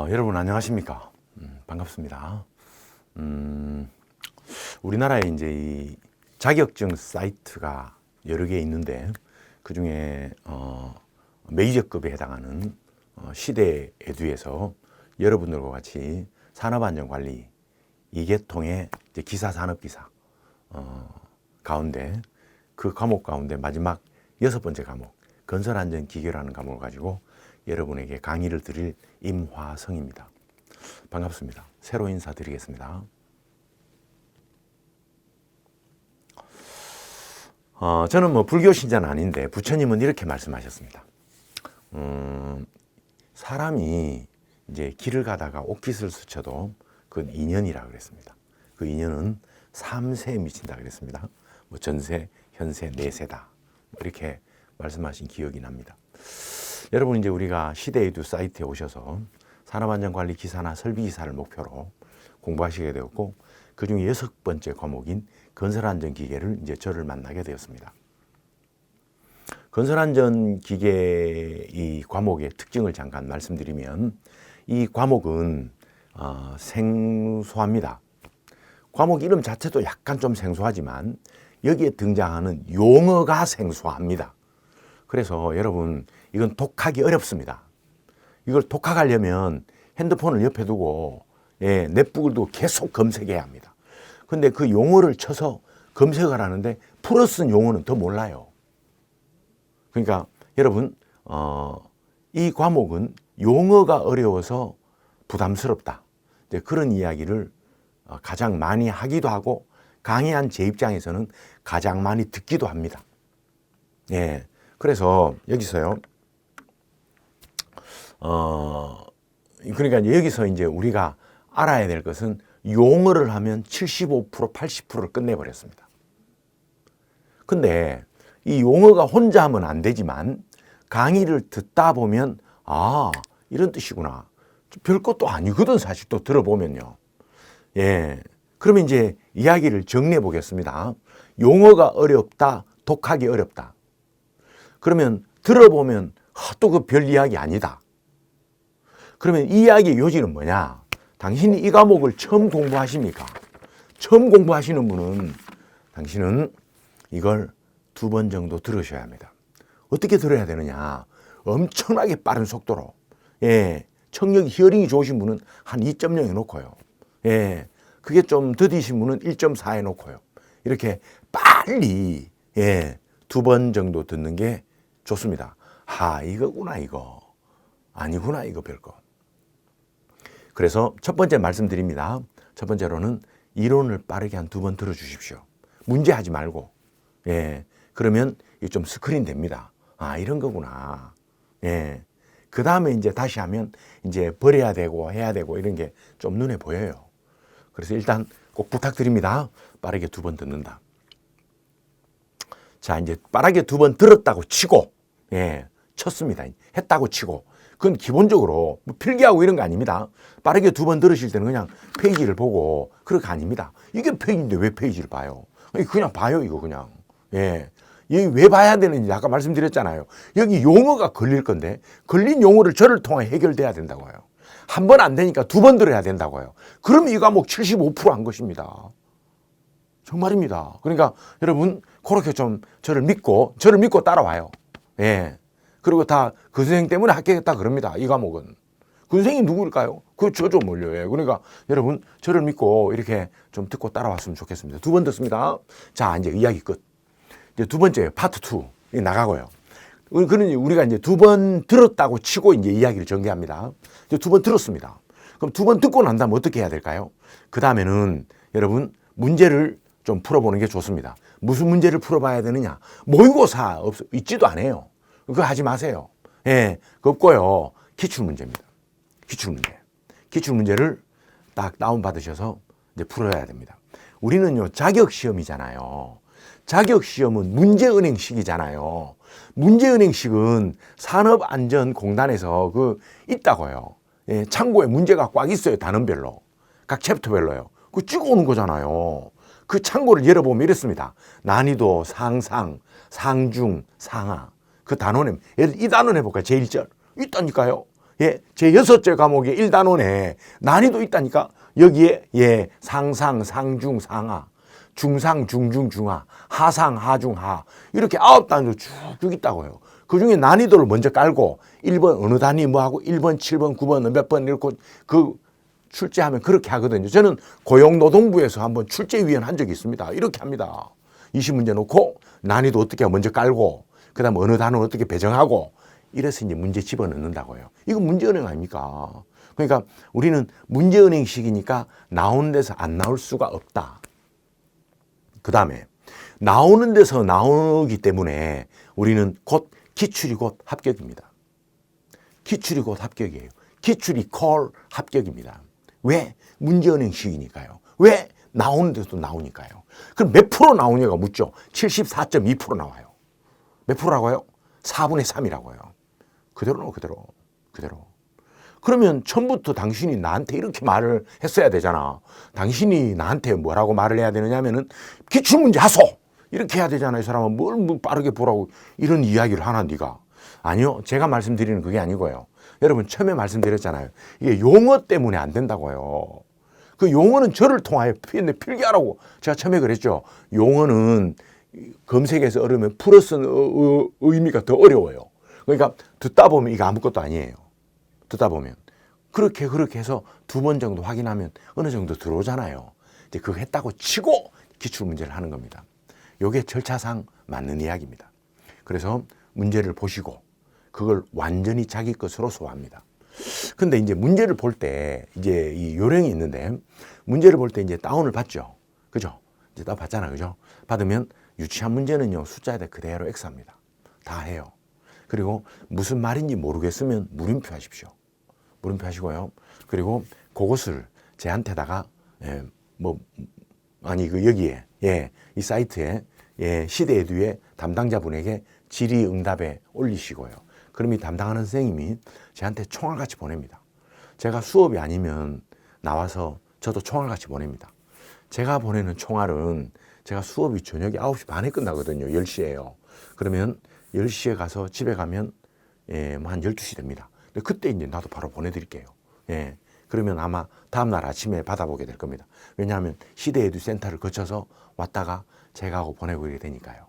여러분 안녕하십니까? 반갑습니다. 우리나라에 이제 이 자격증 사이트가 여러 개 있는데 그 중에 메이저급에 해당하는 시대 에듀에서 여러분들과 같이 산업안전관리 2계통의 기사 산업기사 가운데 그 과목 가운데 마지막 6번째 과목 건설안전기계라는 과목을 가지고 여러분에게 강의를 드릴 임화성입니다. 반갑습니다. 새로 인사드리겠습니다. 저는 불교 신자는 아닌데 부처님은 이렇게 말씀하셨습니다. 사람이 이제 길을 가다가 옷깃을 스쳐도 그건 인연이라 그랬습니다. 그 인연은 3세에 미친다 그랬습니다. 전세, 현세, 내세다 이렇게 말씀하신 기억이 납니다. 여러분 이제 우리가 시대에듀 사이트에 오셔서 산업안전관리 기사나 설비기사를 목표로 공부하시게 되었고 그 중에 6번째 과목인 건설안전기계를 이제 저를 만나게 되었습니다. 건설안전기계 이 과목의 특징을 잠깐 말씀드리면 이 과목은 생소합니다. 과목 이름 자체도 약간 좀 생소하지만 여기에 등장하는 용어가 생소합니다. 그래서 여러분 이건 독하기 어렵습니다. 이걸 독학하려면 핸드폰을 옆에 두고 넷북을 두고 계속 검색해야 합니다. 근데 그 용어를 쳐서 검색을 하는데 풀어 쓴 용어는 더 몰라요. 그러니까 여러분 이 과목은 용어가 어려워서 부담스럽다. 그런 이야기를 가장 많이 하기도 하고 강의한 제 입장에서는 가장 많이 듣기도 합니다. 그래서 여기서요. 그러니까 여기서 이제 우리가 알아야 될 것은 용어를 하면 75%, 80%를 끝내버렸습니다. 근데 이 용어가 혼자 하면 안 되지만 강의를 듣다 보면 이런 뜻이구나. 별것도 아니거든 사실 또 들어보면요. 그러면 이제 이야기를 정리해 보겠습니다. 용어가 어렵다, 독하기 어렵다. 그러면 들어보면 또 그 별 이야기 아니다. 그러면 이 이야기의 요지는 뭐냐? 당신이 이 과목을 처음 공부하십니까? 처음 공부하시는 분은 당신은 이걸 2번 정도 들으셔야 합니다. 어떻게 들어야 되느냐? 엄청나게 빠른 속도로. 청력이 히어링이 좋으신 분은 한 2.0 해놓고요. 그게 좀 더디신 분은 1.4 해놓고요. 이렇게 빨리 2번 정도 듣는 게 좋습니다. 이거구나 이거. 아니구나 이거 별거. 그래서 첫 번째 말씀드립니다. 첫 번째로는 이론을 빠르게 한 2번 들어주십시오. 문제하지 말고. 그러면 좀 스크린 됩니다. 이런 거구나. 그 다음에 이제 다시 하면 이제 버려야 되고 해야 되고 이런 게 좀 눈에 보여요. 그래서 일단 꼭 부탁드립니다. 빠르게 2번 듣는다. 자, 이제 빠르게 2번 들었다고 치고, 쳤습니다. 했다고 치고. 그건 기본적으로 필기하고 이런 거 아닙니다. 빠르게 2번 들으실 때는 그냥 페이지를 보고 그럴 거 아닙니다. 이게 페이지인데 왜 페이지를 봐요? 그냥 봐요, 이거 그냥. 여기 왜 봐야 되는지 아까 말씀드렸잖아요. 여기 용어가 걸릴 건데 걸린 용어를 저를 통해 해결돼야 된다고요. 한 번 안 되니까 2번 들어야 된다고요. 그러면 이 과목 75%한 것입니다. 정말입니다. 그러니까 여러분 그렇게 좀 저를 믿고 따라와요. 그리고 다 그 선생님 때문에 합격했다 그럽니다. 이 과목은. 그 선생님이 누구일까요? 저죠 뭘요. 그러니까 여러분 저를 믿고 이렇게 좀 듣고 따라왔으면 좋겠습니다. 2번 듣습니다. 자, 이제 이야기 끝. 이제 2번째 파트 2 나가고요. 그러니 우리가 이제 2번 들었다고 치고 이제 이야기를 전개합니다. 이제 2번 들었습니다. 그럼 2번 듣고 난 다음에 어떻게 해야 될까요? 그 다음에는 여러분 문제를 좀 풀어보는 게 좋습니다. 무슨 문제를 풀어봐야 되느냐? 모의고사 있지도 않아요. 그거 하지 마세요. 그거 없고요. 기출문제입니다. 기출문제를 딱 다운받으셔서 이제 풀어야 됩니다. 우리는요, 자격시험이잖아요. 자격시험은 문제은행식이잖아요. 문제은행식은 산업안전공단에서 있다고요. 창고에 문제가 꽉 있어요. 단원별로. 각 챕터별로요. 그거 찍어오는 거잖아요. 그 창고를 열어보면 이렇습니다. 난이도, 상상, 상중, 상하. 그 단원에, 이 단원 해볼까요? 제1절. 있다니까요. 예, 제 6째 과목에 1단원에 난이도 있다니까. 여기에 예, 상상, 상중, 상하, 중상, 중중, 중하, 하상, 하중, 하 이렇게 9단위로 쭉쭉 있다고요. 그중에 난이도를 먼저 깔고 1번 어느 단위 뭐하고 1번, 7번, 9번 몇 번 이렇게 그 출제하면 그렇게 하거든요. 저는 고용노동부에서 한번 출제위원 한 적이 있습니다. 이렇게 합니다. 20문제 놓고 난이도 어떻게 먼저 깔고 그다음 어느 단어 어떻게 배정하고 이래서 이제 문제 집어넣는다고요. 이거 문제은행 아닙니까? 그러니까 우리는 문제은행식이니까 나오는 데서 안 나올 수가 없다. 그 다음에 나오는 데서 나오기 때문에 우리는 곧 기출이 곧 합격입니다. 기출이 곧 합격이에요. 기출이 콜 합격입니다. 왜? 문제은행식이니까요. 왜? 나오는 데도 나오니까요. 그럼 몇 프로 나오냐가 묻죠. 74.2% 나와요. 몇 프로라고요? 4분의 3이라고요. 그대로. 그러면 처음부터 당신이 나한테 이렇게 말을 했어야 되잖아. 당신이 나한테 뭐라고 말을 해야 되느냐 하면은 기출문제 하소! 이렇게 해야 되잖아. 이 사람은 뭘 빠르게 보라고 이런 이야기를 하나 네가. 아니요. 제가 말씀드리는 그게 아니고요. 여러분 처음에 말씀드렸잖아요. 이게 용어 때문에 안 된다고요. 그 용어는 저를 통하여 필기하라고 제가 처음에 그랬죠. 용어는 검색에서 어려우면 플러스 의미가 더 어려워요. 그러니까 듣다 보면 이거 아무것도 아니에요. 듣다 보면 그렇게 해서 2번 정도 확인하면 어느 정도 들어오잖아요. 이제 그거 했다고 치고 기출문제를 하는 겁니다. 이게 절차상 맞는 이야기입니다. 그래서 문제를 보시고 그걸 완전히 자기 것으로 소화합니다. 근데 이제 문제를 볼 때 이제 이 요령이 있는데 문제를 볼 때 이제 다운을 받죠. 그죠? 이제 다운 받잖아요. 그죠? 받으면 유치한 문제는요. 숫자에다 그대로 X합니다. 다 해요. 그리고 무슨 말인지 모르겠으면 물음표 하십시오. 물음표 하시고요. 그리고 그것을 제한테다가 여기에 이 사이트에 시대에듀의 담당자분에게 질의응답에 올리시고요. 그럼 이 담당하는 선생님이 저한테 총알같이 보냅니다. 제가 수업이 아니면 나와서 저도 총알같이 보냅니다. 제가 보내는 총알은 제가 수업이 저녁에 9시 반에 끝나거든요. 10시에요. 그러면 10시에 가서 집에 가면 한 12시 됩니다. 근데 그때 이제 나도 바로 보내드릴게요. 그러면 아마 다음날 아침에 받아보게 될 겁니다. 왜냐하면 시대에듀 센터를 거쳐서 왔다가 제가 하고 보내고 이렇게 되니까요.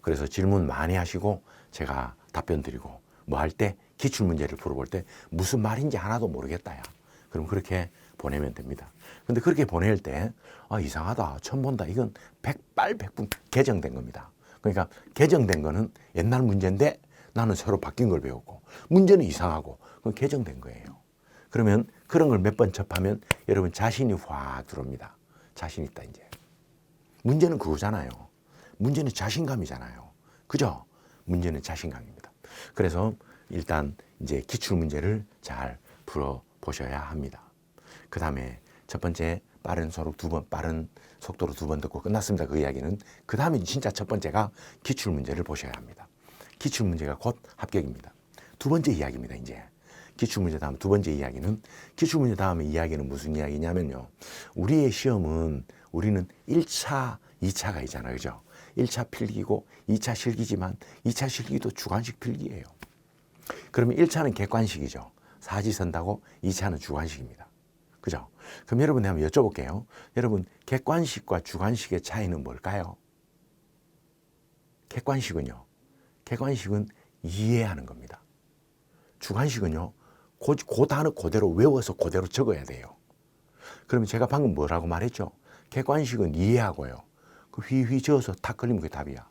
그래서 질문 많이 하시고 제가 답변 드리고 뭐 할 때 기출문제를 풀어볼 때 무슨 말인지 하나도 모르겠다. 그럼 그렇게 보내면 됩니다. 근데 그렇게 보낼 때 이상하다. 처음 본다. 이건 백발백중 개정된 겁니다. 그러니까 개정된 거는 옛날 문제인데 나는 새로 바뀐 걸 배웠고 문제는 이상하고 그건 개정된 거예요. 그러면 그런 걸 몇 번 접하면 여러분 자신이 확 들어옵니다. 자신 있다 이제. 문제는 그거잖아요. 문제는 자신감이잖아요. 그죠? 문제는 자신감입니다. 그래서 일단 이제 기출 문제를 잘 풀어 보셔야 합니다. 그 다음에 첫 번째 빠른 속도로 2번 듣고 끝났습니다. 그 이야기는. 그 다음에 진짜 첫 번째가 기출 문제를 보셔야 합니다. 기출 문제가 곧 합격입니다. 2번째 이야기입니다. 이제 기출 문제 다음 2번째 이야기는 기출 문제 다음에 이야기는 무슨 이야기냐면요. 우리의 시험은 우리는 1차, 2차가 있잖아요. 그죠? 1차 필기고 2차 실기지만 2차 실기도 주관식 필기예요. 그러면 1차는 객관식이죠. 사지선다고 2차는 주관식입니다. 그죠? 그럼 여러분이 한번 여쭤볼게요. 여러분 객관식과 주관식의 차이는 뭘까요? 객관식은 이해하는 겁니다. 주관식은요. 그 단어 그대로 외워서 그대로 적어야 돼요. 그러면 제가 방금 뭐라고 말했죠? 객관식은 이해하고요. 그 휘휘 저어서 탁 걸리면 그게 답이야.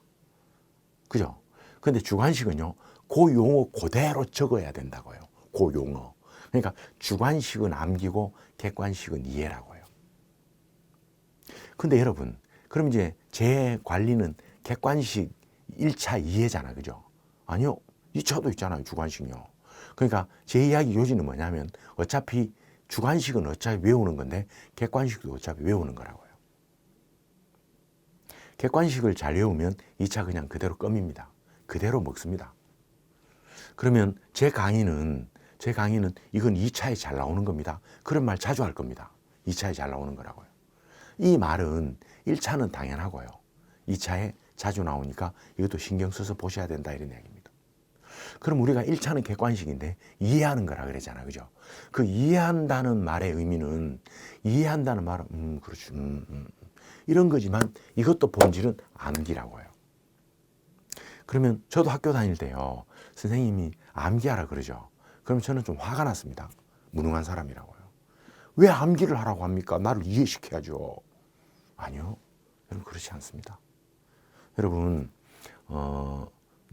그죠? 근데 주관식은요. 그 용어 그대로 적어야 된다고요. 그 용어. 그러니까 주관식은 암기고 객관식은 이해라고요. 근데 여러분, 그럼 이제 제 관리는 객관식 1차 이해잖아. 그죠? 아니요. 2차도 있잖아요. 주관식요. 그러니까 제 이야기 요지는 뭐냐면 어차피 주관식은 어차피 외우는 건데 객관식도 어차피 외우는 거라고요. 객관식을 잘 외우면 2차 그냥 그대로 껌입니다. 그대로 먹습니다. 그러면 제 강의는 이건 2차에 잘 나오는 겁니다. 그런 말 자주 할 겁니다. 2차에 잘 나오는 거라고요. 이 말은 1차는 당연하고요. 2차에 자주 나오니까 이것도 신경 써서 보셔야 된다 이런 이야기입니다. 그럼 우리가 1차는 객관식인데 이해하는 거라 그러잖아. 그죠? 그 이해한다는 말의 의미는 이해한다는 말은 그렇지. 이런 거지만 이것도 본질은 암기라고 해요. 그러면 저도 학교 다닐 때요. 선생님이 암기하라 그러죠. 그럼 저는 좀 화가 났습니다. 무능한 사람이라고요. 왜 암기를 하라고 합니까? 나를 이해시켜야죠. 아니요. 여러분 그렇지 않습니다. 여러분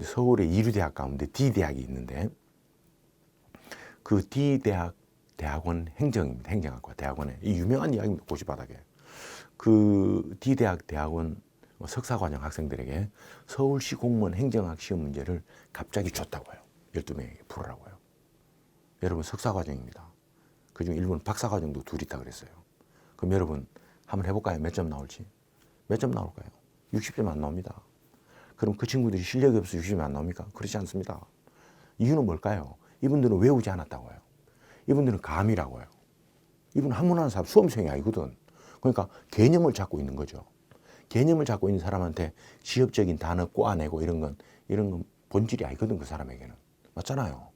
서울의 이류대학 가운데 D대학이 있는데 그 D대학 대학원 행정입니다. 행정학과 대학원에 이 유명한 이야기입니다. 고시바닥에. 그 D대학 대학원 석사과정 학생들에게 서울시 공무원 행정학 시험 문제를 갑자기 줬다고요. 12명에게 풀으라고요. 여러분 석사과정입니다. 그중 일부는 박사과정도 둘 있다 그랬어요. 그럼 여러분 한번 해볼까요? 몇 점 나올지? 몇 점 나올까요? 60점 안 나옵니다. 그럼 그 친구들이 실력이 없어서 60점 안 나옵니까? 그렇지 않습니다. 이유는 뭘까요? 이분들은 외우지 않았다고요. 이분들은 감이라고요. 이분은 한문하는 사람 수험생이 아니거든. 그러니까 개념을 잡고 있는 거죠. 개념을 잡고 있는 사람한테 지엽적인 단어 꼬아내고 이런 건 본질이 아니거든, 그 사람에게는. 맞잖아요.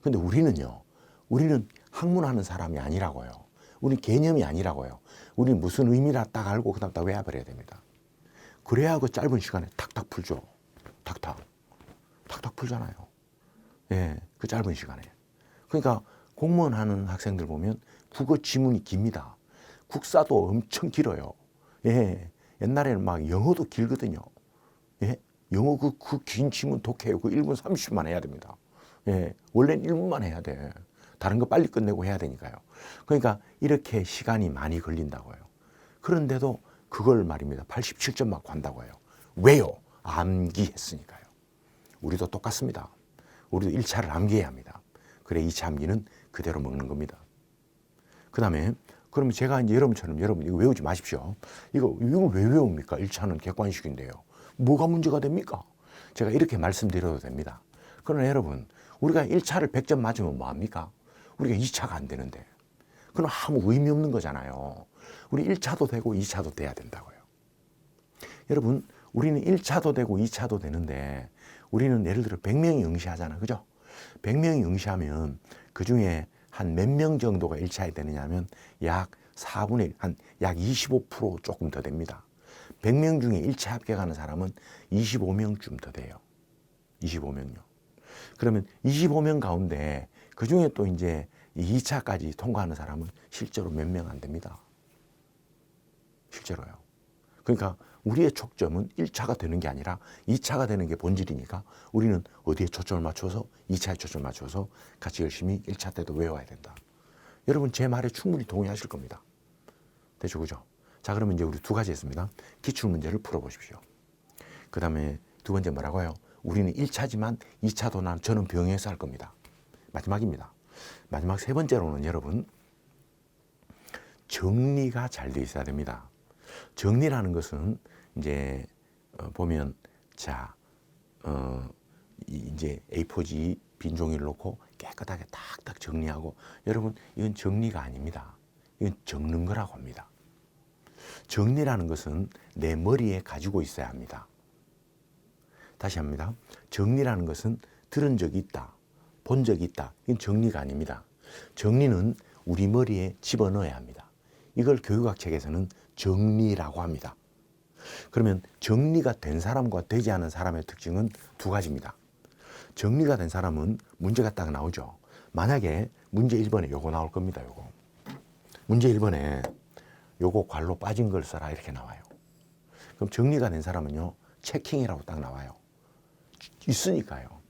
근데 우리는요, 우리는 학문하는 사람이 아니라고요. 우리는 개념이 아니라고요. 우리는 무슨 의미라 딱 알고 그다음 딱 외워버려야 됩니다. 그래야 그 짧은 시간에 탁탁 풀죠. 탁탁 풀잖아요. 예, 그 짧은 시간에. 그러니까 공무원 하는 학생들 보면 국어 지문이 깁니다. 국사도 엄청 길어요. 예, 옛날에는 막 영어도 길거든요. 예, 영어 그 긴 지문 독해요. 그 1분 30분 해야 됩니다. 예, 원래는 1분만 해야 돼. 다른 거 빨리 끝내고 해야 되니까요. 그러니까 이렇게 시간이 많이 걸린다고요. 그런데도 그걸 말입니다. 87점 맞고 한다고 해요. 왜요? 암기했으니까요. 우리도 똑같습니다. 우리도 1차를 암기해야 합니다. 그래 2차 암기는 그대로 먹는 겁니다. 그 다음에 그러면 제가 이제 여러분처럼 여러분 이거 외우지 마십시오. 이걸 왜 외웁니까? 1차는 객관식인데요. 뭐가 문제가 됩니까? 제가 이렇게 말씀드려도 됩니다. 그러나 여러분 우리가 1차를 100점 맞으면 뭐합니까? 우리가 2차가 안 되는데 그건 아무 의미 없는 거잖아요. 우리 1차도 되고 2차도 돼야 된다고요. 여러분 우리는 1차도 되고 2차도 되는데 우리는 예를 들어 100명이 응시하잖아. 그죠? 100명이 응시하면 그중에 한 몇 명 정도가 1차에 되느냐 하면 약 4분의 1, 한 약 25% 조금 더 됩니다. 100명 중에 1차 합격하는 사람은 25명쯤 더 돼요. 25명요. 그러면 25명 가운데 그중에 또 이제 2차까지 통과하는 사람은 실제로 몇 명 안 됩니다. 실제로요. 그러니까 우리의 초점은 1차가 되는 게 아니라 2차가 되는 게 본질이니까 우리는 어디에 초점을 맞춰서 2차에 초점을 맞춰서 같이 열심히 1차 때도 외워야 된다. 여러분 제 말에 충분히 동의하실 겁니다. 되죠, 그죠? 자, 그러면 이제 우리 두 가지 했습니다. 기출문제를 풀어보십시오. 그 다음에 두 번째 뭐라고요? 우리는 1차지만 2차도 저는 병행해서 할 겁니다. 마지막입니다. 마지막 세 번째로는 여러분 정리가 잘 돼 있어야 됩니다. 정리라는 것은 이제 보면 자 이제 A4지 빈 종이를 놓고 깨끗하게 탁탁 정리하고 여러분 이건 정리가 아닙니다. 이건 적는 거라고 합니다. 정리라는 것은 내 머리에 가지고 있어야 합니다. 다시 합니다. 정리라는 것은 들은 적이 있다. 본 적이 있다. 이건 정리가 아닙니다. 정리는 우리 머리에 집어넣어야 합니다. 이걸 교육학 책에서는 정리라고 합니다. 그러면 정리가 된 사람과 되지 않은 사람의 특징은 두 가지입니다. 정리가 된 사람은 문제가 딱 나오죠. 만약에 문제 1번에 요거 나올 겁니다. 요거. 문제 1번에 요거 괄로 빠진 걸 써라 이렇게 나와요. 그럼 정리가 된 사람은요. 체킹이라고 딱 나와요. 있으니까요.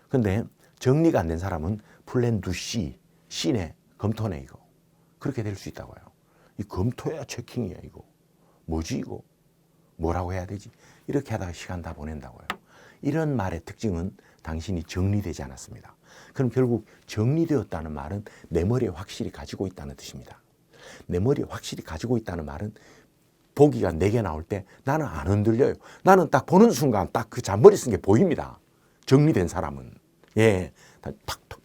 근데 정리가 안 된 사람은 플랜 두 C, C네, 검토네 이거. 그렇게 될 수 있다고요. 이 검토야 체킹이야 이거. 뭐지 이거? 뭐라고 해야 되지? 이렇게 하다가 시간 다 보낸다고요. 이런 말의 특징은 당신이 정리되지 않았습니다. 그럼 결국 정리되었다는 말은 내 머리에 확실히 가지고 있다는 뜻입니다. 내 머리에 확실히 가지고 있다는 말은 보기가 4개 나올 때 나는 안 흔들려요. 나는 딱 보는 순간 딱 그 잔머리 쓴 게 보입니다. 정리된 사람은. 예, 탁탁.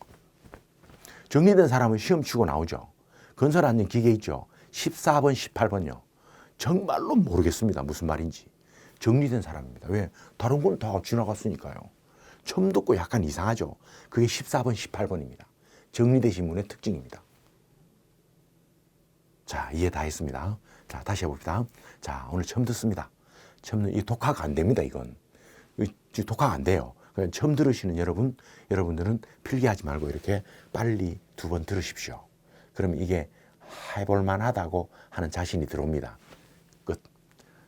정리된 사람은 시험 치고 나오죠. 건설 안전 기계 있죠. 14번, 18번요. 정말로 모르겠습니다. 무슨 말인지. 정리된 사람입니다. 왜? 다른 건 다 지나갔으니까요. 처음 듣고 약간 이상하죠. 그게 14번, 18번입니다. 정리되신 분의 특징입니다. 자, 이해 다 했습니다. 자, 다시 해봅시다. 자, 오늘 처음 듣습니다. 처음, 이 독화가 안 됩니다, 이건. 독화가 안 돼요. 그러니까 처음 들으시는 여러분들은 필기하지 말고 이렇게 빨리 2번 들으십시오. 그러면 이게 해볼만 하다고 하는 자신이 들어옵니다. 끝.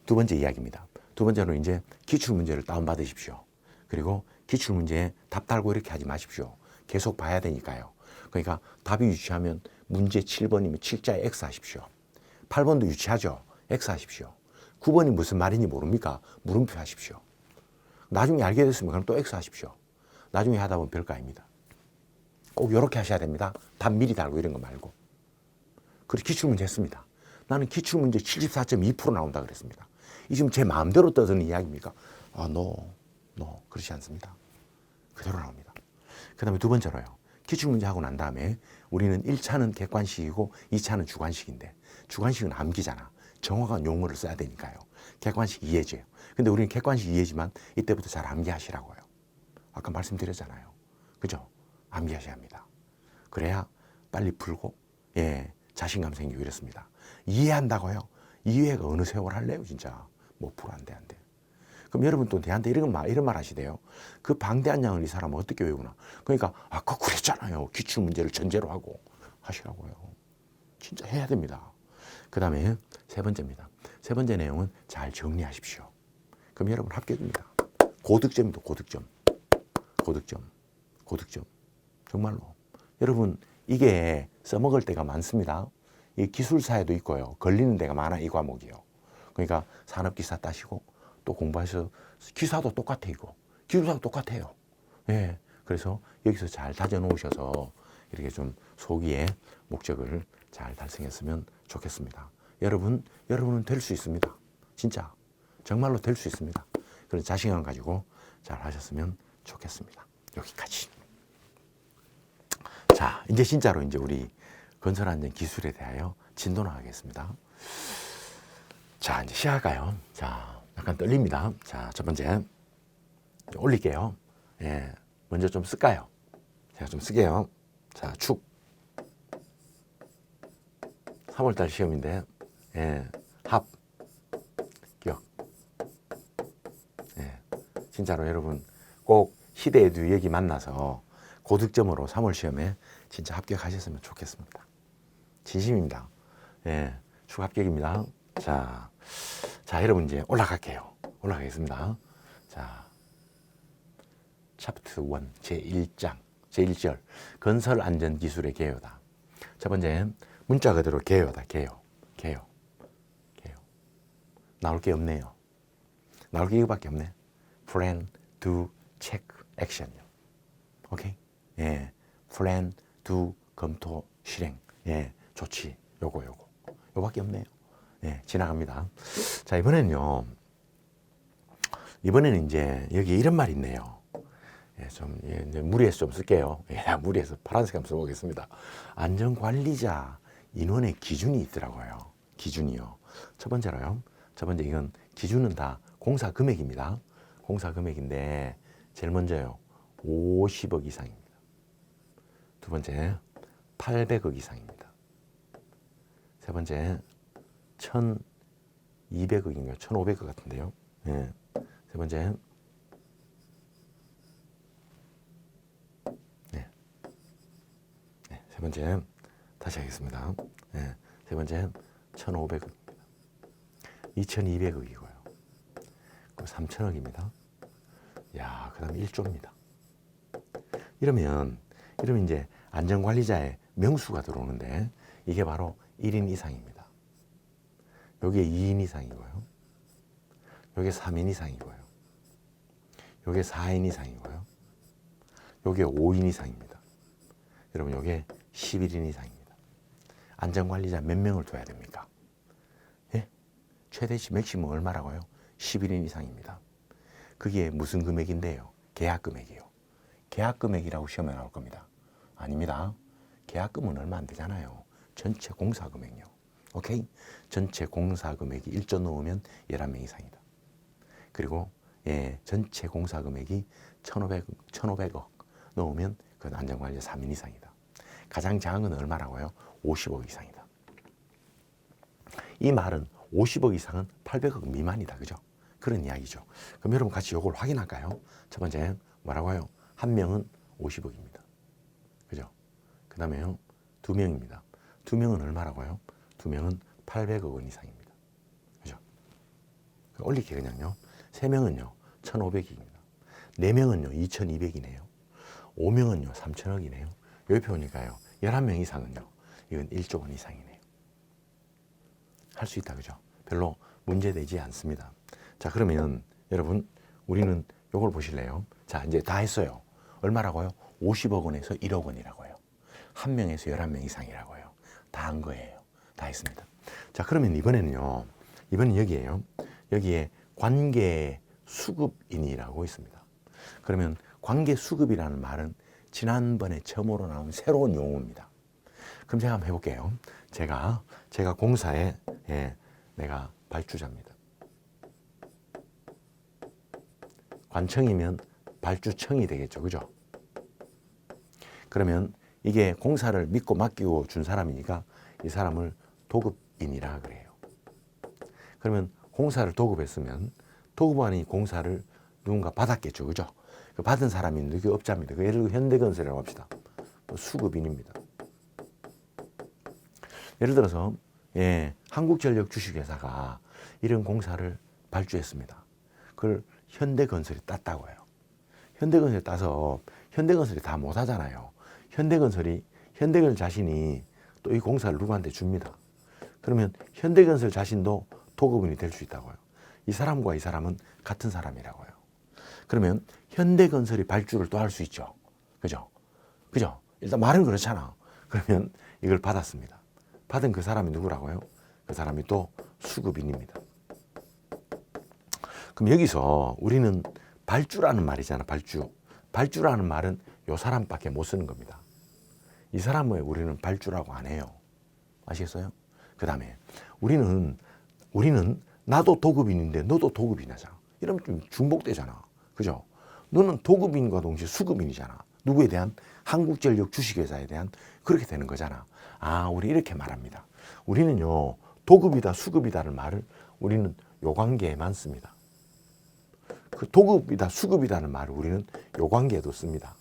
두 번째 이야기입니다. 두 번째로 이제 기출문제를 다운받으십시오. 그리고 기출문제에 답 달고 이렇게 하지 마십시오. 계속 봐야 되니까요. 그러니까 답이 유치하면 문제 7번이면 7자에 X 하십시오. 8번도 유치하죠. X 하십시오. 9번이 무슨 말인지 모릅니까? 물음표 하십시오. 나중에 알게 됐으면 그럼 또 X 하십시오. 나중에 하다 보면 별거 아닙니다. 꼭 이렇게 하셔야 됩니다. 답 미리 달고 이런 거 말고. 그래서 기출문제 했습니다. 나는 기출문제 74.2% 나온다 그랬습니다. 이 지금 제 마음대로 떠드는 이야기입니까? 그렇지 않습니다. 그대로 나옵니다. 그 다음에 두 번째로요. 기출문제 하고 난 다음에 우리는 1차는 객관식이고 2차는 주관식인데 주관식은 암기잖아. 정확한 용어를 써야 되니까요. 객관식 이해제요. 근데 우리는 객관식 이해지만 이때부터 잘 암기하시라고요. 아까 말씀드렸잖아요. 그죠? 암기하셔야 합니다. 그래야 빨리 풀고 자신감 생기고 이렇습니다. 이해한다고요? 이해가 어느 세월 할래요 진짜. 못 풀어 안 돼. 그럼 여러분 또 대한테 이런 말 하시대요. 그 방대한 양을 이 사람은 어떻게 외우나. 그러니까 아까 그랬잖아요. 기출문제를 전제로 하고 하시라고요. 진짜 해야 됩니다. 그 다음에 세 번째입니다. 세 번째 내용은 잘 정리하십시오. 그럼 여러분 합격입니다. 고득점입니다. 고득점. 정말로. 여러분 이게 써먹을 때가 많습니다. 이 기술사에도 있고요. 걸리는 데가 많아 이 과목이요. 그러니까 산업기사 따시고 또 공부해서 기사도 똑같아 이거. 기술사도 똑같아요. 예. 그래서 여기서 잘 다져 놓으셔서 이렇게 좀 소기의 목적을 잘 달성했으면 좋겠습니다. 여러분은 될 수 있습니다. 진짜 정말로 될 수 있습니다. 그런 자신감 가지고 잘 하셨으면 좋겠습니다. 여기까지. 자, 이제 진짜로 이제 우리 건설안전 기술에 대하여 진도나가겠습니다. 자, 이제 시작할까요? 자, 약간 떨립니다. 자, 첫 번째 올릴게요. 예, 먼저 좀 쓸까요? 제가 좀 쓰게요. 자, 축 3월달 시험인데 합, 격. 진짜로 여러분 꼭 시대에도 여기 만나서 고득점으로 3월 시험에 진짜 합격하셨으면 좋겠습니다. 진심입니다. 축 합격입니다. 자, 여러분 이제 올라가겠습니다. 자, 챕터 1 제1절 건설 안전 기술의 개요다. 첫 번째 문자 그대로 개요다. 개요. 나올 게 없네요. 나올 게 이거밖에 없네. plan, do, check, action요. 오케이? plan, do, 검토, 실행. 조치. 요거밖에 없네요. 지나갑니다. 자, 이번에는 이제 여기 이런 말이 있네요. 이제 무리해서 좀 쓸게요. 무리해서 파란색 한번 써보겠습니다. 안전관리자 인원의 기준이 있더라고요. 기준이요. 첫 번째 이건 기준은 다 공사 금액입니다. 공사 금액인데 제일 먼저요. 50억 이상입니다. 두 번째 800억 이상입니다. 세 번째 1,200억인가요? 1,500억 같은데요. 세 번째 세 번째 다시 하겠습니다. 세 번째 1,500억입니다. 2,200억이고요. 3,000억입니다. 야, 그다음 1조입니다. 이러면 이제 안전관리자의 명수가 들어오는데 이게 바로 1인 이상입니다. 여기에 2인 이상이고요. 여기에 3인 이상이고요. 여기에 4인 이상이고요. 여기에 5인 이상입니다. 여러분 여기에 11인 이상입니다. 안전관리자 몇 명을 둬야 됩니까? 최대치 맥시멈 얼마라고요? 11인 이상입니다. 그게 무슨 금액인데요? 계약 금액이요. 계약 금액이라고 시험에 나올 겁니다. 아닙니다. 계약금은 얼마 안 되잖아요. 전체 공사 금액요. 오케이? 전체 공사 금액이 1조 넘으면 11명 이상이다. 그리고 전체 공사 금액이 1,500억 넣으면 그건 안전관리자 3인 이상이다. 가장 작은 건 얼마라고요? 50억 이상이다. 이 말은 50억 이상은 800억 미만이다. 그죠? 그런 이야기죠. 그럼 여러분 같이 이걸 확인할까요? 첫 번째 뭐라고요? 한 명은 50억입니다. 그죠? 그 다음에요. 두 명입니다. 두 명은 얼마라고요? 두 명은 800억 원 이상입니다. 그죠? 올릴게 그냥요. 세 명은요. 1,500억입니다. 네 명은요. 2,200이네요. 5명은요. 3,000억이네요. 여기 보니까요. 11명 이상은요. 이건 1조 원 이상이네요. 할 수 있다. 그죠? 별로 문제되지 않습니다. 자, 그러면 여러분 우리는 요걸 보실래요? 자, 이제 다 했어요. 얼마라고요? 50억 원에서 1억 원이라고요. 한 명에서 11명 이상이라고요. 다 한 거예요. 다 했습니다. 자, 그러면 이번에는요. 이번엔 여기에요. 여기에 관계 수급인이라고 있습니다. 그러면 관계 수급이라는 말은 지난번에 처음으로 나온 새로운 용어입니다. 그럼 제가 한번 해볼게요. 제가 공사에 내가 발주자입니다. 관청이면 발주청이 되겠죠. 그죠? 그러면 이게 공사를 믿고 맡기고 준 사람이니까 이 사람을 도급인이라 그래요. 그러면 공사를 도급했으면 도급원이 공사를 누군가 받았겠죠. 그죠? 그 받은 사람이 누구 업자입니다. 예를 들어 현대건설이라고 합시다. 수급인입니다. 예를 들어서 한국전력 주식회사가 이런 공사를 발주했습니다. 그걸 현대건설이 땄다고 해요. 현대건설이 따서 현대건설이 다 못하잖아요. 현대건설 자신이 또 이 공사를 누구한테 줍니다. 그러면 현대건설 자신도 도급인이 될 수 있다고요. 이 사람과 이 사람은 같은 사람이라고요. 그러면 현대건설이 발주를 또 할 수 있죠. 그죠? 그죠? 일단 말은 그렇잖아. 그러면 이걸 받았습니다. 받은 그 사람이 누구라고요? 그 사람이 또 수급인입니다. 그럼 여기서 우리는 발주라는 말이잖아. 발주라는 말은 요 사람밖에 못 쓰는 겁니다. 이 사람을 우리는 발주라고 안 해요. 아시겠어요? 그 다음에 우리는 나도 도급인인데 너도 도급인이잖아. 이러면 좀 중복되잖아. 그죠? 너는 도급인과 동시에 수급인이잖아. 누구에 대한? 한국전력 주식회사에 대한. 그렇게 되는 거잖아. 아, 우리 이렇게 말합니다. 우리는요, 도급이다, 수급이다를 말을 우리는 요 관계에만 씁니다. 그 도급이다, 수급이다는 말을 우리는 요 관계에도 씁니다.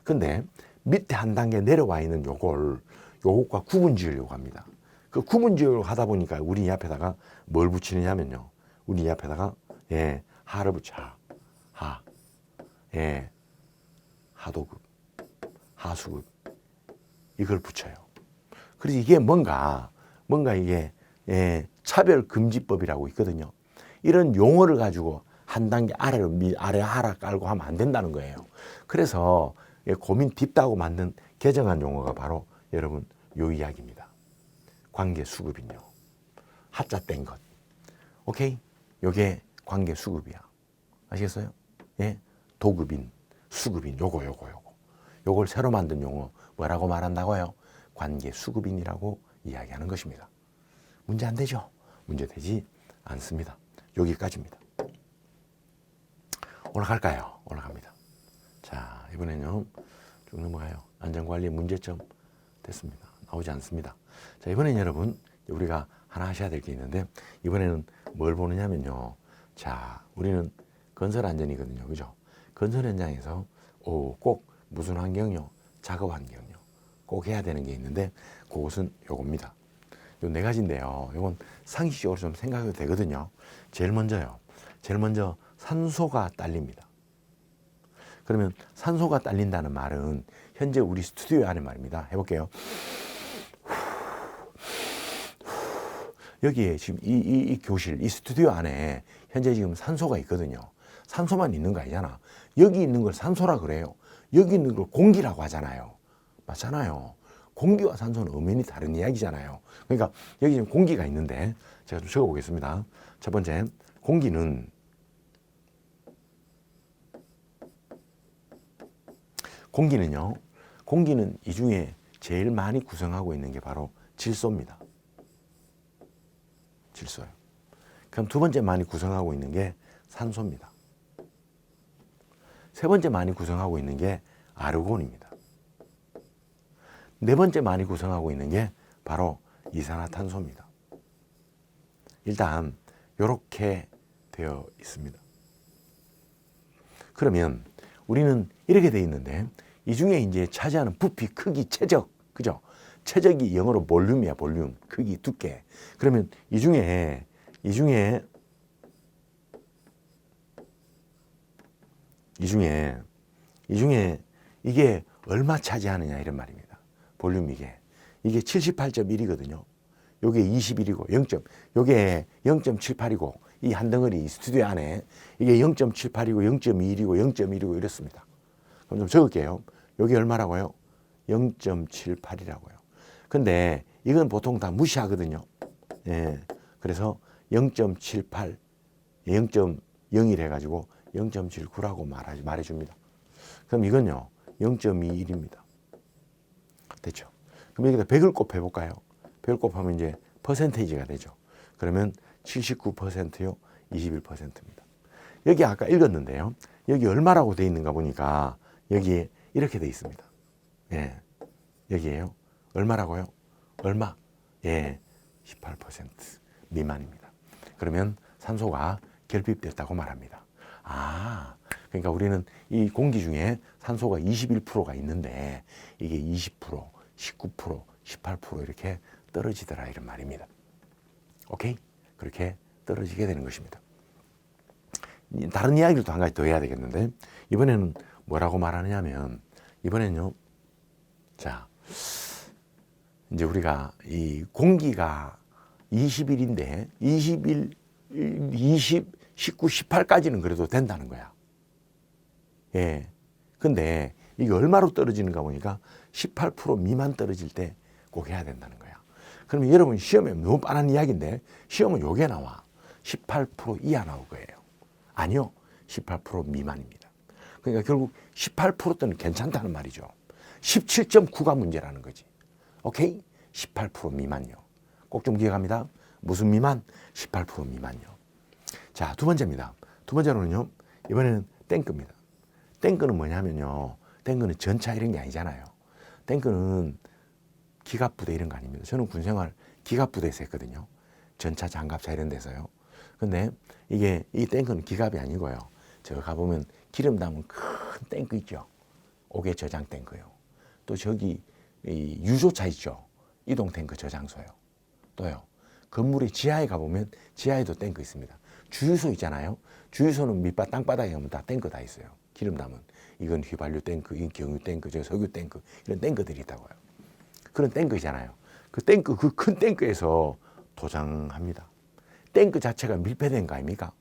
근데 밑에 한 단계 내려와 있는 요것과 구분 지으려고 합니다. 그 구분 지으려고 하다 보니까 우리 이 앞에다가 뭘 붙이느냐면요. 우리 이 앞에다가 하를 붙여. 하. 하도급, 하수급. 이걸 붙여요. 그래서 이게 뭔가 이게 차별금지법이라고 있거든요. 이런 용어를 가지고 한 단계 아래 하라 깔고 하면 안 된다는 거예요. 그래서 고민 딥다고 만든 개정한 용어가 바로 여러분 요 이야기입니다. 관계 수급인요. 하자 뗀 것. 오케이? 요게 관계 수급이야. 아시겠어요? 예? 도급인, 수급인, 요걸 새로 만든 용어 뭐라고 말한다고요? 관계 수급인이라고 이야기하는 것입니다. 문제 안 되죠? 문제 되지 않습니다. 여기까지입니다. 올라갈까요? 올라갑니다. 자, 이번에는 쭉 넘어가요. 안전관리의 문제점 됐습니다. 나오지 않습니다. 자, 이번엔 여러분 우리가 하나 하셔야 될 게 있는데 이번에는 뭘 보느냐면요. 자, 우리는 건설 안전이거든요. 그죠? 건설 현장에서 꼭 무슨 환경요? 작업 환경요. 꼭 해야 되는 게 있는데 그것은 요겁니다. 요 네 가지인데요. 요건 상식적으로 좀 생각해도 되거든요. 제일 먼저 산소가 딸립니다. 그러면 산소가 딸린다는 말은 현재 우리 스튜디오 안에 말입니다. 해볼게요. 여기에 지금 이 교실, 이 스튜디오 안에 현재 지금 산소가 있거든요. 산소만 있는 거 아니잖아. 여기 있는 걸 산소라 그래요. 여기 있는 걸 공기라고 하잖아요. 맞잖아요. 공기와 산소는 엄연히 다른 이야기잖아요. 그러니까 여기 지금 공기가 있는데 제가 좀 적어보겠습니다. 첫 번째, 공기는 이 중에 제일 많이 구성하고 있는 게 바로 질소입니다. 질소요. 그럼 두 번째 많이 구성하고 있는 게 산소입니다. 세 번째 많이 구성하고 있는 게 아르곤입니다. 네 번째 많이 구성하고 있는 게 바로 이산화탄소입니다. 일단 이렇게 되어 있습니다. 그러면 우리는 이렇게 되어 있는데 이 중에 이제 차지하는 부피, 크기, 최적, 그죠? 최적이 영어로 볼륨이야, 볼륨, 크기, 두께. 그러면 이 중에 이게 얼마 차지하느냐 이런 말입니다. 볼륨 이게 78.1이거든요. 요게 21이고 요게 0.78이고 이 한 덩어리 스튜디오 안에 이게 0.78이고 0.21이고 0.1이고 이렇습니다. 그럼 좀 적을게요. 요게 얼마라고요? 0.78이라고요. 근데 이건 보통 다 무시하거든요. 예. 그래서 0.78, 0.01 해가지고 0.79라고 말해줍니다. 그럼 이건요, 0.21입니다. 됐죠? 그럼 여기다 100을 곱해볼까요? 100을 곱하면 이제 퍼센테이지가 되죠. 그러면 79%요, 21%입니다. 여기 아까 읽었는데요. 여기 얼마라고 돼 있는가 보니까 여기에 이렇게 돼 있습니다. 예. 여기에요. 얼마라고요? 얼마? 예. 18% 미만입니다. 그러면 산소가 결핍됐다고 말합니다. 아, 그러니까 우리는 이 공기 중에 산소가 21%가 있는데 이게 20%, 19%, 18% 이렇게 떨어지더라 이런 말입니다. 오케이? 그렇게 떨어지게 되는 것입니다. 다른 이야기를 또 한 가지 더 해야 되겠는데 이번에는 뭐라고 말하느냐면 이번에는요. 자, 이제 우리가 이 공기가 20일인데 20일, 20, 19, 18까지는 그래도 된다는 거야. 예. 근데 이게 얼마로 떨어지는가 보니까 18% 미만 떨어질 때 꼭 해야 된다는 거야. 그러면 여러분 시험에 너무 뻔한 이야기인데 시험은 요게 나와. 18% 이하 나올 거예요. 아니요. 18% 미만입니다. 그러니까 결국 18%대는 괜찮다는 말이죠. 17.9가 문제라는 거지. 오케이? 18% 미만요. 꼭 좀 기억합니다. 무슨 미만? 18% 미만요. 자, 두 번째입니다. 두 번째로는요. 이번에는 탱크입니다. 탱크는 뭐냐면요. 탱크는 전차 이런 게 아니잖아요. 탱크는 기갑부대 이런 거 아닙니다. 저는 군생활 기갑부대에서 했거든요. 전차, 장갑차 이런 데서요. 근데 이게 이 탱크는 기갑이 아니고요. 저 가보면 기름 담은 큰 탱크 있죠. 옥외 저장 탱크요. 또 저기 이 유조차 있죠. 이동 탱크 저장소요. 또요. 건물의 지하에 가보면 지하에도 탱크 있습니다. 주유소 있잖아요. 주유소는 밑바닥 땅바닥에 가면 다 탱크 다 있어요. 기름 담은. 이건 휘발유 탱크, 이건 경유 탱크, 저 석유 탱크 이런 탱크들이 있다고요. 그런 탱크잖아요. 그 탱크, 그 큰 탱크에서 도장합니다. 탱크 자체가 밀폐된 거 아닙니까?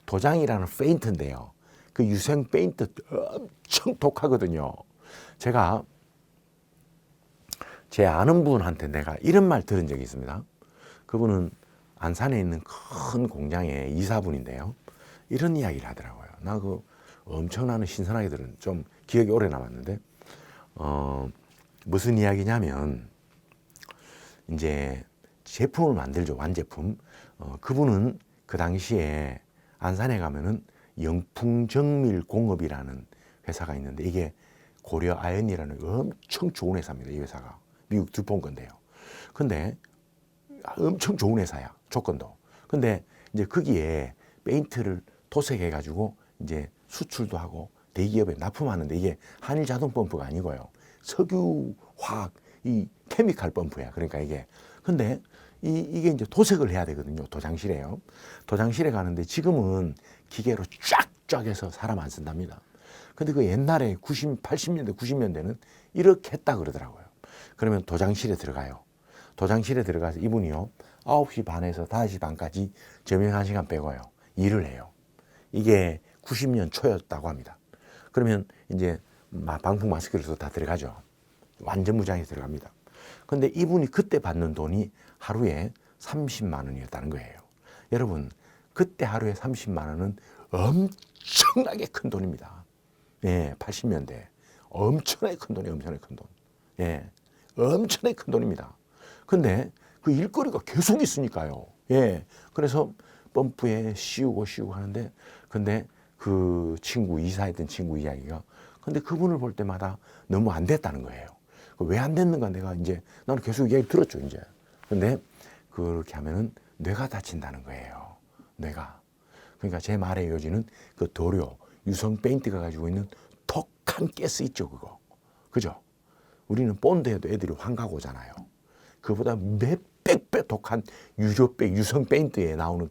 도장이라는 페인트인데요. 그 유생 페인트 엄청 독하거든요. 제가 제 아는 분한테 내가 이런 말 들은 적이 있습니다. 그분은 안산에 있는 큰 공장의 이사분인데요. 이런 이야기를 하더라고요. 나 그 엄청나는 신선하게 들은 좀 기억이 오래 남았는데, 무슨 이야기냐면, 이제 제품을 만들죠. 완제품. 그분은 그 당시에 안산에 가면은 영풍정밀공업이라는 회사가 있는데 이게 고려 아연이라는 엄청 좋은 회사입니다. 이 회사가. 미국 듀폰 건데요. 근데 엄청 좋은 회사야. 조건도. 근데 이제 거기에 페인트를 도색해가지고 이제 수출도 하고 대기업에 납품하는데 이게 한일 자동 펌프가 아니고요. 석유, 화학, 이 케미칼 펌프야. 그러니까 이게. 근데 이게 이제 도색을 해야 되거든요. 도장실에요. 도장실에 가는데 지금은 기계로 쫙쫙 해서 사람 안 쓴답니다. 근데 그 옛날에 80년대, 90년대는 이렇게 했다 그러더라고요. 그러면 도장실에 들어가요. 도장실에 들어가서 이분이요. 9시 반에서 5시 반까지 저녁 1시간 빼고요. 일을 해요. 이게 90년 초였다고 합니다. 그러면 이제 방풍 마스크를 다 들어가죠. 완전 무장해서 들어갑니다. 근데 이분이 그때 받는 돈이 하루에 30만 원이었다는 거예요. 여러분, 그때 하루에 30만 원은 엄청나게 큰 돈입니다. 예, 80년대. 엄청나게 큰 돈이에요, 엄청나게 큰 돈. 예, 엄청나게 큰 돈입니다. 근데 그 일거리가 계속 있으니까요. 예, 그래서 펌프에 씌우고 하는데, 근데 그 친구, 이사했던 친구 이야기가. 근데 그분을 볼 때마다 너무 안 됐다는 거예요. 왜 안 됐는가 내가 이제 나는 계속 이야기 들었죠, 이제. 근데 그렇게 하면은 뇌가 다친다는 거예요. 뇌가. 그러니까 제 말의 요지는 그 도료, 유성 페인트가 가지고 있는 독한 가스 있죠, 그거. 그죠? 우리는 본드에도 애들이 환각 오잖아요. 그보다 몇백 배 독한 유성 페인트에 나오는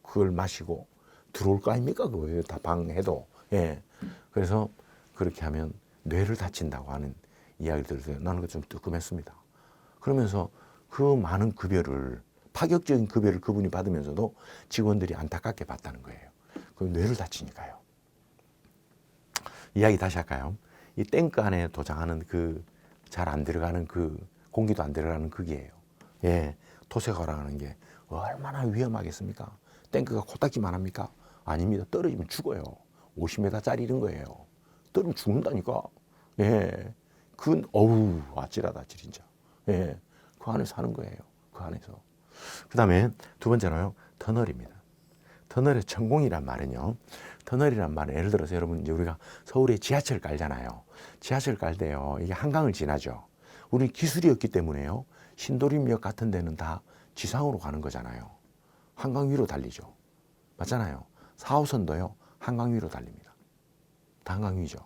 그걸 마시고 들어올 거 아닙니까? 그거 다 방해도. 예. 그래서 그렇게 하면 뇌를 다친다고 하는 이야기를 들어서 나는 그 좀 뜨끔했습니다. 그러면서 그 많은 급여를, 파격적인 급여를 그분이 받으면서도 직원들이 안타깝게 봤다는 거예요. 그 뇌를 다치니까요. 이야기 다시 할까요? 이 탱크 안에 도장하는 그 잘 안 들어가는 그 공기도 안 들어가는 그게예요. 예, 토색화라는 게 얼마나 위험하겠습니까? 탱크가 코딱지만 합니까? 아닙니다. 떨어지면 죽어요. 50m짜리 이런 거예요. 떨어지면 죽는다니까. 예, 그건 어우 아찔하다 진짜. 예, 그 안에 사는 거예요. 그 안에서. 그다음에 두 번째로요, 터널입니다. 터널의 천공이란 말은요. 터널이란 말은 예를 들어서 여러분 이제 우리가 서울에 지하철 깔잖아요. 지하철 깔 때요. 이게 한강을 지나죠. 우리 기술이 없기 때문에요. 신도림역 같은 데는 다 지상으로 가는 거잖아요. 한강 위로 달리죠. 맞잖아요. 4호선도요. 한강 위로 달립니다. 다 한강 위죠.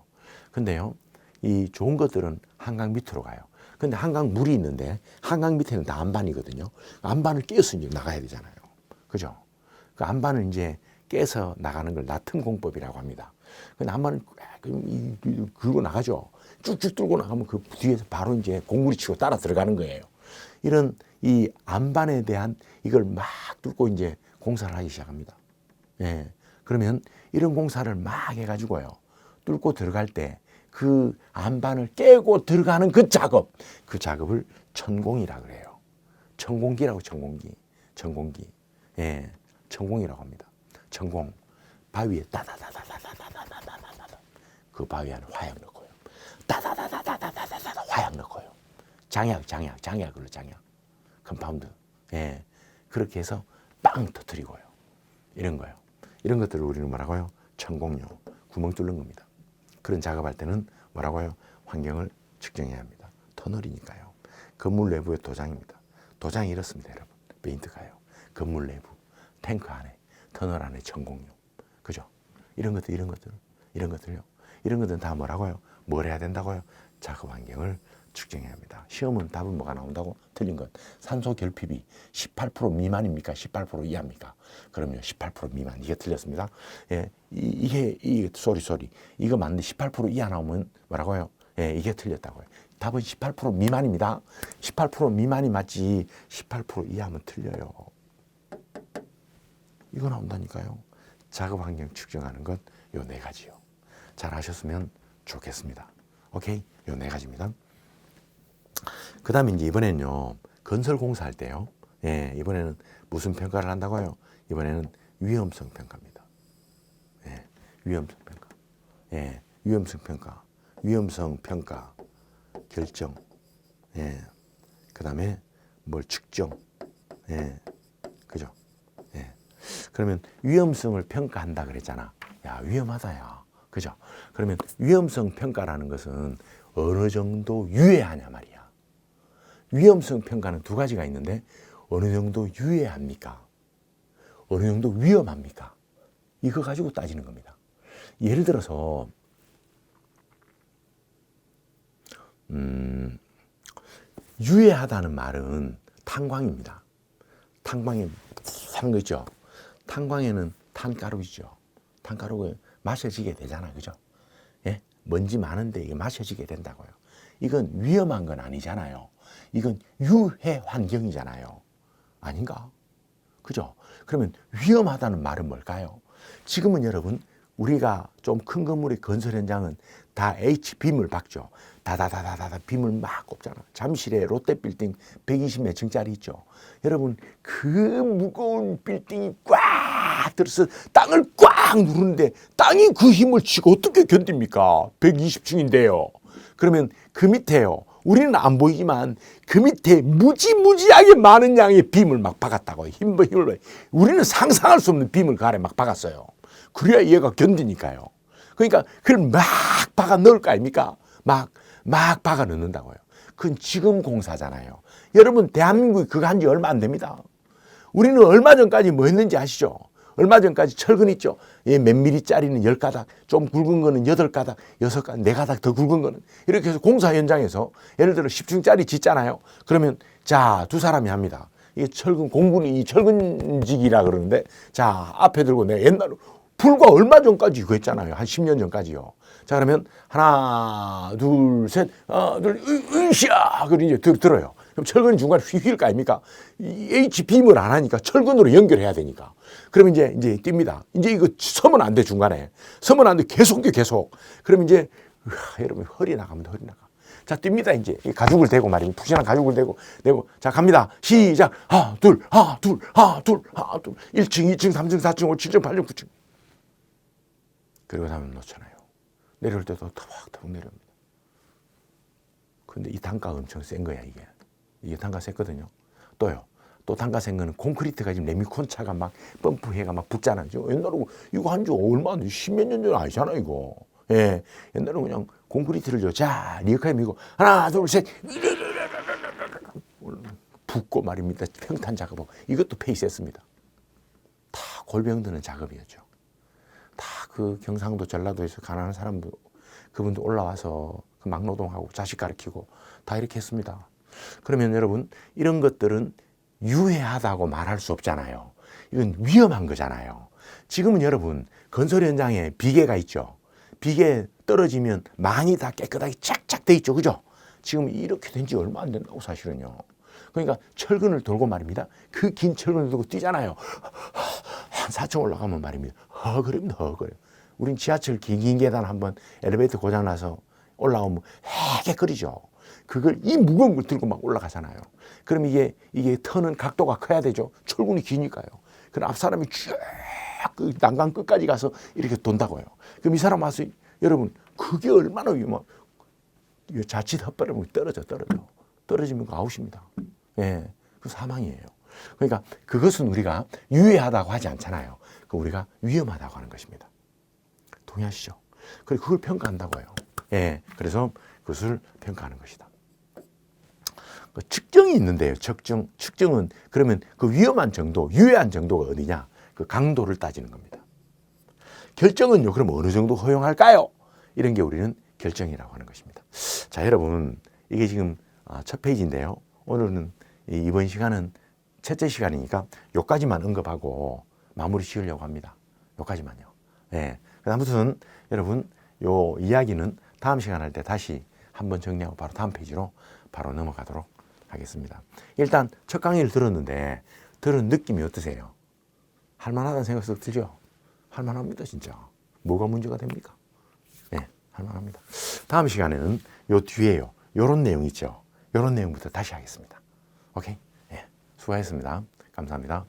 근데요. 이 좋은 것들은 한강 밑으로 가요. 근데 한강 물이 있는데 한강 밑에는 다 안반이거든요. 안반을 깨서 이제 나가야 되잖아요. 그죠? 그 안반을 이제 깨서 나가는 걸 얕은 공법이라고 합니다. 근데 안반을 긁고 나가죠. 쭉쭉 뚫고 나가면 그 뒤에서 바로 이제 공구리 치고 따라 들어가는 거예요. 이런 이 안반에 대한 이걸 막 뚫고 이제 공사를 하기 시작합니다. 예. 그러면 이런 공사를 막 해가지고요. 뚫고 들어갈 때 그 안반을 깨고 들어가는 그 작업을 천공이라 그래요. 천공기라고, 천공기. 예, 천공이라고 합니다. 천공. 바위에 따다다다다다다다다다. 그 바위 안에 화약 넣고요. 따다다다다다다다다 화약 넣고요. 장약으로 장약. 컴파운드. 예, 그렇게 해서 빵 터뜨리고요. 이런 거요. 이런 것들을 우리는 뭐라고요? 천공요. 구멍 뚫는 겁니다. 그런 작업할 때는 뭐라고요? 환경을 측정해야 합니다. 터널이니까요. 건물 내부의 도장입니다. 도장이 이렇습니다, 여러분. 페인트가요. 건물 내부, 탱크 안에, 터널 안에 천공요. 그죠? 이런 것들요. 이런 것들은 다 뭐라고요? 뭘 해야 된다고요? 작업 환경을 측정해야 합니다. 시험은 답은 뭐가 나온다고? 틀린 것. 산소 결핍이 18% 미만입니까? 18% 이하입니까? 그럼요, 18% 미만. 이게 틀렸습니다. 예, 이게 소리. 이거 맞는데 18% 이하 나오면 뭐라고요? 예, 이게 틀렸다고요. 답은 18% 미만입니다. 18% 미만이 맞지 18% 이하면 틀려요. 이거 나온다니까요. 작업 환경 측정하는 것 요 네 가지요. 잘 하셨으면 좋겠습니다. 오케이? 요 네 가지입니다. 그 다음에 이제 이번에는요, 건설 공사할 때요. 예, 이번에는 무슨 평가를 한다고요? 이번에는 위험성 평가입니다. 예, 위험성 평가. 예, 위험성 평가 결정. 예, 그 다음에 뭘 측정. 예, 그죠? 예. 그러면 위험성을 평가한다 그랬잖아. 야, 위험하다, 야. 그죠? 그러면 위험성 평가라는 것은 어느 정도 유해하냐 말이야. 위험성 평가는 두 가지가 있는데 어느 정도 유해합니까? 어느 정도 위험합니까? 이거 가지고 따지는 겁니다. 예를 들어서 유해하다는 말은 탄광입니다. 탄광에 하는 거 있죠. 탄광에는 탄가루이죠. 탄가루가 마셔지게 되잖아, 그죠? 예? 먼지 많은데 이게 마셔지게 된다고요. 이건 위험한 건 아니잖아요. 이건 유해 환경이잖아요. 아닌가? 그죠? 그러면 위험하다는 말은 뭘까요? 지금은 여러분, 우리가 좀 큰 건물의 건설 현장은 다 H빔을 박죠. 다다다다다 빔을 막 꼽잖아. 잠실에 롯데빌딩 120몇 층짜리 있죠. 여러분, 그 무거운 빌딩이 꽉 들어서 땅을 꽉 누르는데 땅이 그 힘을 치고 어떻게 견딥니까? 120층인데요. 그러면 그 밑에요. 우리는 안 보이지만 그 밑에 무지무지하게 많은 양의 빔을 막 박았다고. 힘을. 우리는 상상할 수 없는 빔을 그 아래 막 박았어요. 그래야 얘가 견디니까요. 그러니까 그걸 막 박아 넣을 거 아닙니까? 막 박아 넣는다고요. 그건 지금 공사잖아요. 여러분 대한민국이 그거 한 지 얼마 안 됩니다. 우리는 얼마 전까지 뭐 했는지 아시죠? 얼마 전까지 철근 있죠? 몇 미리짜리는 10가닥, 좀 굵은 거는 8가닥, 6가닥, 4가닥 더 굵은 거는 이렇게 해서 공사 현장에서 예를 들어 10층짜리 짓잖아요. 그러면 자, 두 사람이 합니다. 이게 철근 공군이 이 철근직이라 그러는데 자, 앞에 들고 내가 옛날에 불과 얼마 전까지 이거 했잖아요. 한 10년 전까지요. 자, 그러면 하나, 둘, 셋, 으쌰! 그리고 이제 들어요. 그럼 철근이 중간에 휘휘일 거 아닙니까? HB임을 안 하니까 철근으로 연결해야 되니까. 그러면 이제 뜁니다. 이제 이거 서면 안 돼, 중간에. 서면 안 돼. 계속 뛰어, 계속. 그러면 이제, 여러분, 허리 나갑니다, 허리 나가. 자, 뜁니다, 이제. 가죽을 대고 말입니다. 푹신한 가죽을 대고. 자, 갑니다. 시작. 하나, 둘, 하나, 둘, 하나, 둘, 하나, 둘. 1층, 2층, 3층, 4층, 5층, 7층, 8층, 9층. 그리고 나면 놓잖아요. 내려올 때도 터벅터벅 내려옵니다. 근데 이 단가가 엄청 센 거야, 이게. 이게 단가 셌거든요. 또요. 또 단가 센 거는 콘크리트가 지금 레미콘차가 막 펌프해가 막 붙잖아요. 옛날에 이거 한 지 얼마, 10몇 년 전 아니잖아, 이거. 예. 옛날에 그냥 콘크리트를 자, 리어카에 밀고 하나, 둘, 셋. 붓고 말입니다. 평탄 작업하고. 이것도 페이스했습니다. 다 골병 드는 작업이었죠. 다 그 경상도 전라도에서 가난한 사람들, 그분도 올라와서 그 막노동하고 자식 가르치고 다 이렇게 했습니다. 그러면 여러분, 이런 것들은 유해하다고 말할 수 없잖아요. 이건 위험한 거잖아요. 지금은 여러분, 건설 현장에 비계가 있죠. 비계 떨어지면 망이 다 깨끗하게 쫙쫙 돼 있죠. 그죠? 지금 이렇게 된 지 얼마 안 된다고 사실은요. 그러니까 철근을 돌고 말입니다. 그 긴 철근을 들고 뛰잖아요. 한 4층 올라가면 말입니다. 허거립니다, 허거려. 우린 지하철 긴 계단 한번 엘리베이터 고장나서 올라오면 해개거리죠. 그걸 이 무거운 걸 들고 막 올라가잖아요. 그럼 이게 터는 각도가 커야 되죠. 철근이 기니까요. 그럼 앞 사람이 쭉 그 난간 끝까지 가서 이렇게 돈다고요. 그럼 이 사람 와서 여러분 그게 얼마나 위험한 자칫 헛바람이 떨어지면 그 아웃입니다. 예, 그 사망이에요. 그러니까 그것은 우리가 유해하다고 하지 않잖아요. 그 우리가 위험하다고 하는 것입니다. 동의하시죠? 그리고 그걸 평가한다고요. 예, 그래서 그것을 평가하는 것이다. 그 측정이 있는데요. 측정은 그러면 그 위험한 정도, 유해한 정도가 어디냐? 그 강도를 따지는 겁니다. 결정은요. 그럼 어느 정도 허용할까요? 이런 게 우리는 결정이라고 하는 것입니다. 자, 여러분 이게 지금 첫 페이지인데요. 오늘은 이번 시간은 첫째 시간이니까 요까지만 언급하고 마무리 지으려고 합니다. 요까지만요. 예. 아무튼 여러분 요 이야기는 다음 시간 할 때 다시 한번 정리하고 바로 다음 페이지로 바로 넘어가도록 하겠습니다. 일단 첫 강의를 들었는데 들은 느낌이 어떠세요? 할만하다는 생각 썩 들죠? 할만합니다, 진짜. 뭐가 문제가 됩니까? 네, 할만합니다. 다음 시간에는 요 뒤에요. 요런 내용 있죠? 요런 내용부터 다시 하겠습니다. 오케이? 네, 수고하셨습니다. 감사합니다.